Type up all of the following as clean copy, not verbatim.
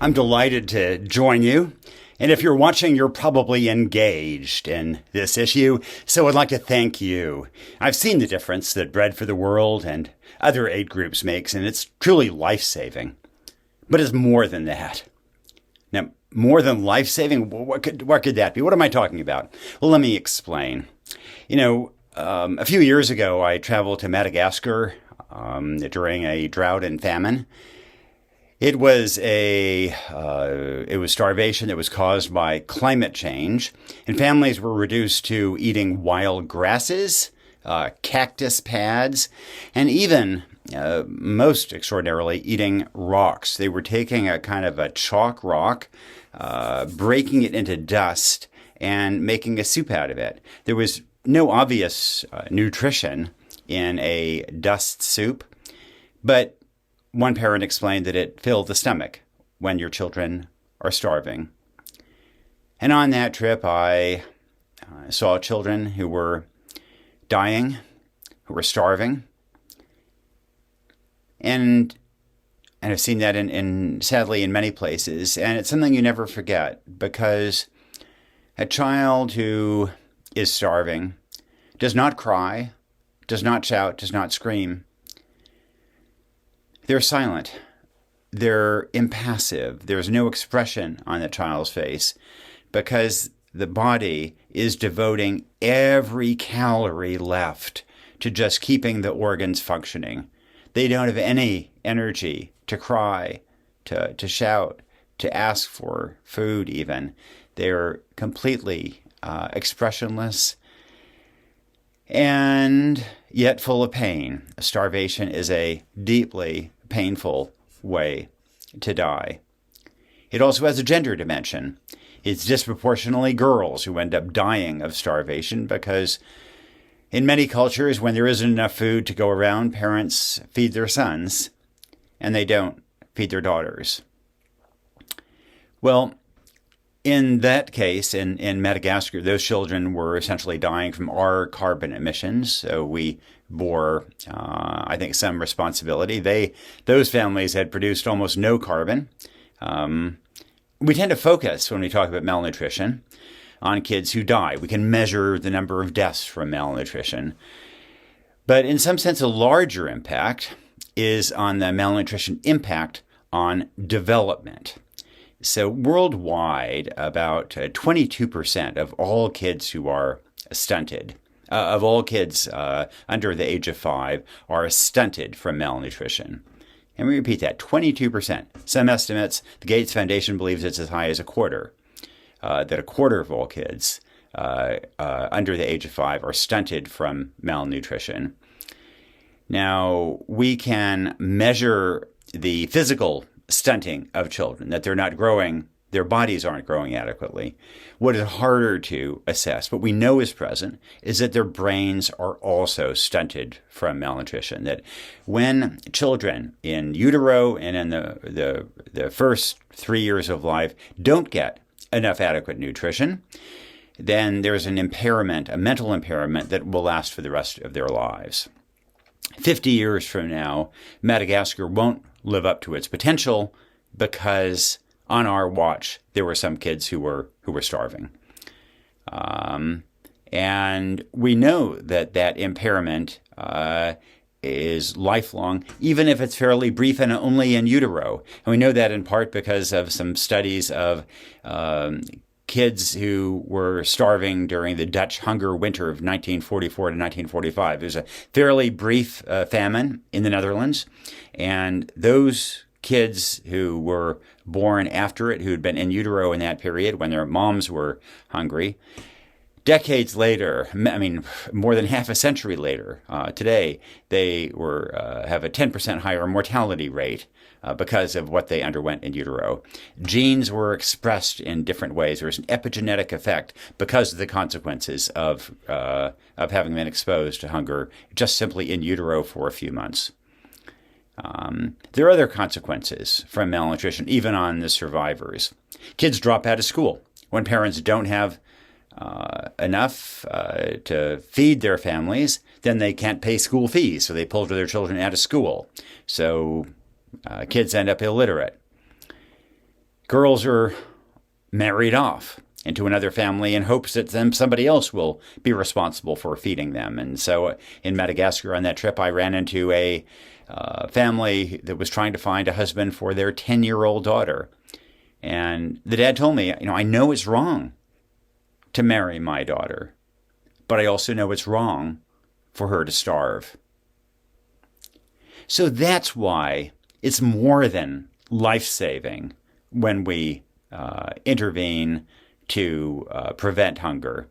I'm delighted to join you. And if you're watching, you're probably engaged in this issue, so I'd like to thank you. I've seen the difference that Bread for the World and other aid groups makes, and it's truly life-saving. But it's more than that. Now, more than life-saving, what could that be? What am I talking about? Well, let me explain. A few years ago, I traveled to Madagascar during a drought and famine. It was starvation that was caused by climate change, and families were reduced to eating wild grasses, cactus pads, and even, most extraordinarily, eating rocks. They were taking a kind of a chalk rock, breaking it into dust, and making a soup out of it. There was no obvious nutrition in a dust soup, but one parent explained that it filled the stomach when your children are starving. And on that trip, I saw children who were dying, who were starving. And I've seen that sadly in many places. And it's something you never forget, because a child who is starving does not cry, does not shout, does not scream. They're silent. They're impassive. There's no expression on the child's face because the body is devoting every calorie left to just keeping the organs functioning. They don't have any energy to cry, to shout, to ask for food even. They're completely expressionless and yet full of pain. Starvation is a deeply painful way to die. It also has a gender dimension. It's disproportionately girls who end up dying of starvation because in many cultures, when there isn't enough food to go around, parents feed their sons and they don't feed their daughters. Well, in that case, in Madagascar, those children were essentially dying from our carbon emissions. So we bore, I think, some responsibility. Those families had produced almost no carbon. We tend to focus, when we talk about malnutrition, on kids who die. We can measure the number of deaths from malnutrition. But in some sense, a larger impact is on the malnutrition impact on development. So worldwide, about 22% of all kids who are stunted, of all kids under the age of 5, are stunted from malnutrition. And we repeat that, 22%. Some estimates, the Gates Foundation believes it's as high as a quarter, that a quarter of all kids under the age of 5 are stunted from malnutrition. Now, we can measure the physical stunting of children, that they're not growing, their bodies aren't growing adequately. What is harder to assess, what we know is present, is that their brains are also stunted from malnutrition. That when children in utero and in the first 3 years of life don't get enough adequate nutrition, then there's an impairment, a mental impairment that will last for the rest of their lives. 50 years from now, Madagascar won't live up to its potential because on our watch there were some kids who were starving, and we know that impairment is lifelong, even if it's fairly brief and only in utero. And we know that in part because of some studies of kids who were starving during the Dutch hunger winter of 1944 to 1945. It was a fairly brief famine in the Netherlands, and those kids who were born after it, who had been in utero in that period when their moms were hungry, decades later, more than half a century later, today, they have a 10% higher mortality rate because of what they underwent in utero. Genes were expressed in different ways. There's an epigenetic effect because of the consequences of having been exposed to hunger just simply in utero for a few months. There are other consequences from malnutrition, even on the survivors. Kids drop out of school. When parents don't have enough to feed their families, then they can't pay school fees, so they pull their children out of school. So kids end up illiterate. girls are married off into another family in hopes that then somebody else will be responsible for feeding them. And so in Madagascar on that trip, I ran into a family that was trying to find a husband for their 10-year-old daughter. And the dad told me, I know it's wrong to marry my daughter, but I also know it's wrong for her to starve. So that's why it's more than life-saving when we intervene to prevent hunger.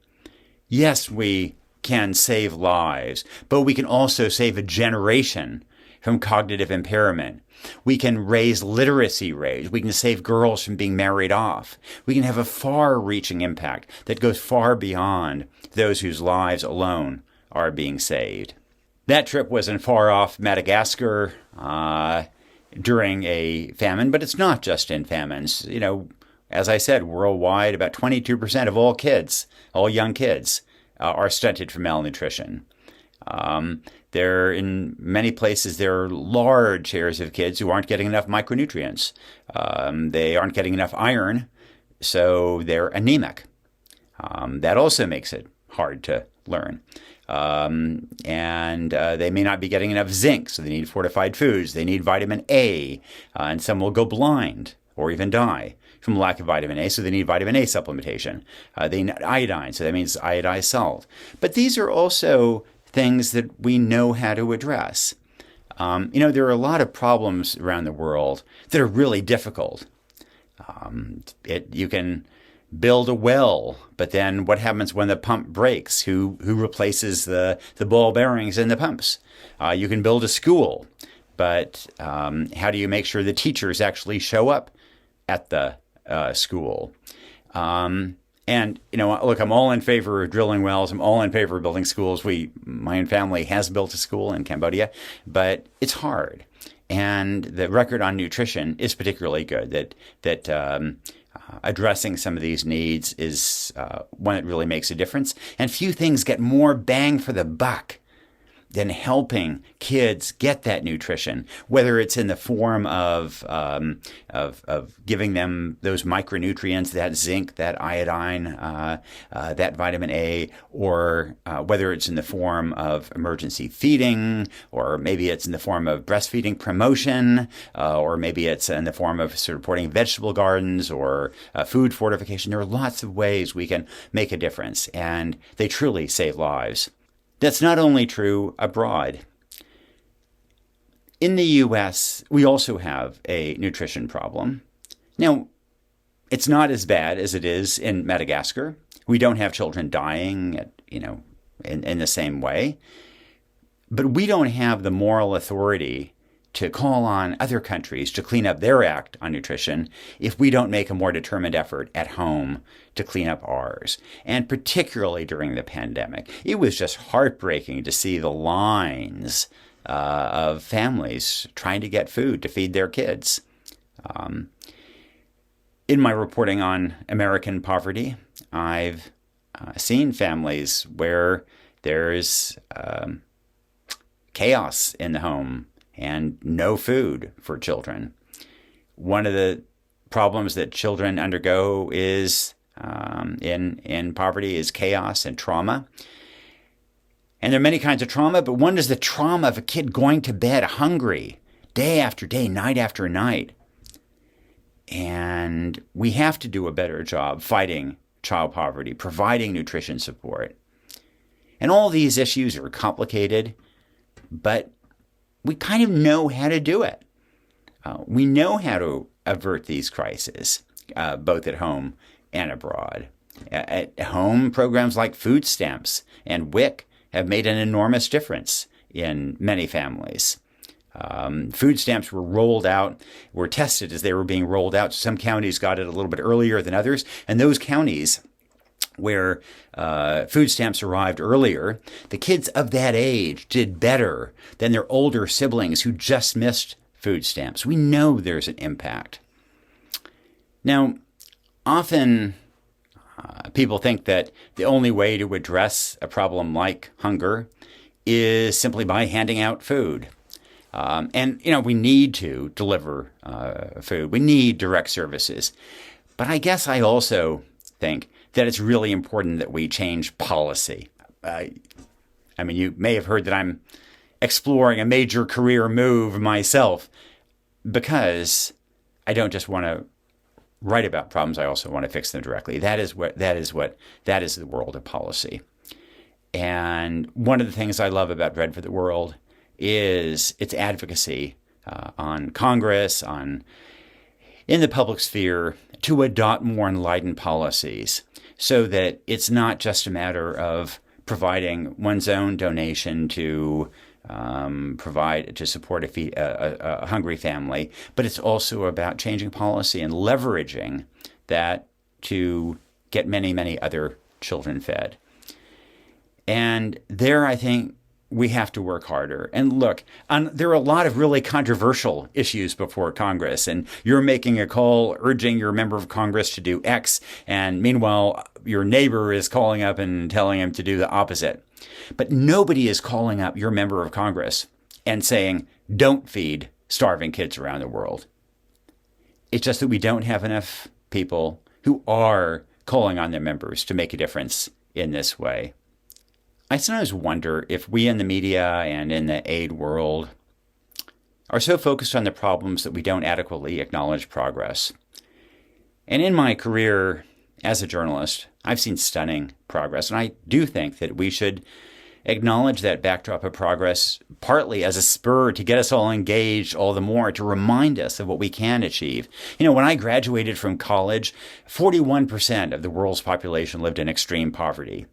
Yes, we can save lives, but we can also save a generation from cognitive impairment. We can raise literacy rates. We can save girls from being married off. We can have a far-reaching impact that goes far beyond those whose lives alone are being saved. That trip was in far-off Madagascar during a famine, but it's not just in famines. As I said, worldwide, about 22% of all kids, all young kids, are stunted from malnutrition. In many places, there are large shares of kids who aren't getting enough micronutrients. They aren't getting enough iron, so they're anemic. That also makes it hard to learn. And they may not be getting enough zinc, so they need fortified foods. They need vitamin A, and some will go blind or even die from lack of vitamin A, so they need vitamin A supplementation. They need iodine, so that means iodized salt. But these are also things that we know how to address. There are a lot of problems around the world that are really difficult. You can build a well, but then what happens when the pump breaks? Who replaces the ball bearings in the pumps? You can build a school, but how do you make sure the teachers actually show up at the school? Look, I'm all in favor of drilling wells. I'm all in favor of building schools. My own family has built a school in Cambodia, but it's hard. And the record on nutrition is particularly good. That addressing some of these needs is one that really makes a difference. And few things get more bang for the buck than helping kids get that nutrition, whether it's in the form of giving them those micronutrients, that zinc, that iodine, that vitamin A, or whether it's in the form of emergency feeding, or maybe it's in the form of breastfeeding promotion, or maybe it's in the form of supporting vegetable gardens or food fortification. There are lots of ways we can make a difference, and they truly save lives. That's not only true abroad. In the U.S., we also have a nutrition problem. Now, it's not as bad as it is in Madagascar. We don't have children dying, in the same way. But we don't have the moral authority to call on other countries to clean up their act on nutrition if we don't make a more determined effort at home to clean up ours. And particularly during the pandemic, it was just heartbreaking to see the lines of families trying to get food to feed their kids. In my reporting on American poverty, I've seen families where there's chaos in the home and no food for children. One of the problems that children undergo is in poverty is chaos and trauma. And there are many kinds of trauma, but one is the trauma of a kid going to bed hungry day after day, night after night. And we have to do a better job fighting child poverty, providing nutrition support. And all these issues are complicated, but we kind of know how to do it. We know how to avert these crises, both at home and abroad. At home, programs like food stamps and WIC have made an enormous difference in many families. Food stamps were tested as they were being rolled out. Some counties got it a little bit earlier than others, and those counties where food stamps arrived earlier, the kids of that age did better than their older siblings who just missed food stamps. We know there's an impact. Now, often people think that the only way to address a problem like hunger is simply by handing out food. And, we need to deliver food. We need direct services. But I guess I also think that it's really important that we change policy. You may have heard that I'm exploring a major career move myself because I don't just want to write about problems. I also want to fix them directly. That is the world of policy. And one of the things I love about Bread for the World is its advocacy on Congress, in the public sphere, to adopt more enlightened policies so that it's not just a matter of providing one's own donation to support a hungry family, but it's also about changing policy and leveraging that to get many, many other children fed. And there, I think, we have to work harder. And look, there are a lot of really controversial issues before Congress, and you're making a call urging your member of Congress to do X, and meanwhile, your neighbor is calling up and telling him to do the opposite. But nobody is calling up your member of Congress and saying, don't feed starving kids around the world. It's just that we don't have enough people who are calling on their members to make a difference in this way. I sometimes wonder if we in the media and in the aid world are so focused on the problems that we don't adequately acknowledge progress. And in my career as a journalist, I've seen stunning progress. And I do think that we should acknowledge that backdrop of progress partly as a spur to get us all engaged all the more, to remind us of what we can achieve. When I graduated from college, 41% of the world's population lived in extreme poverty.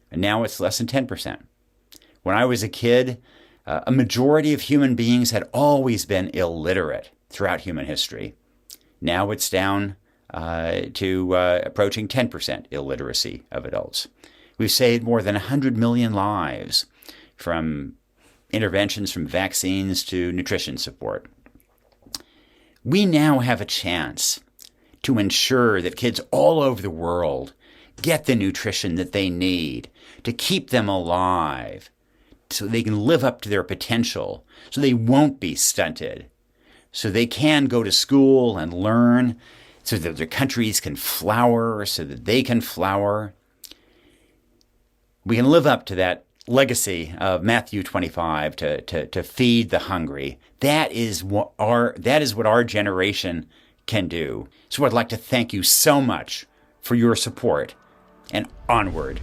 And now it's less than 10%. When I was a kid, a majority of human beings had always been illiterate throughout human history. Now it's down to approaching 10% illiteracy of adults. We've saved more than 100 million lives, from interventions from vaccines to nutrition support. We now have a chance to ensure that kids all over the world get the nutrition that they need to keep them alive, so they can live up to their potential, so they won't be stunted, so they can go to school and learn, so that their countries can flower, so that they can flower. We can live up to that legacy of Matthew 25 to feed the hungry. That is what our generation can do. So I'd like to thank you so much for your support, and onward.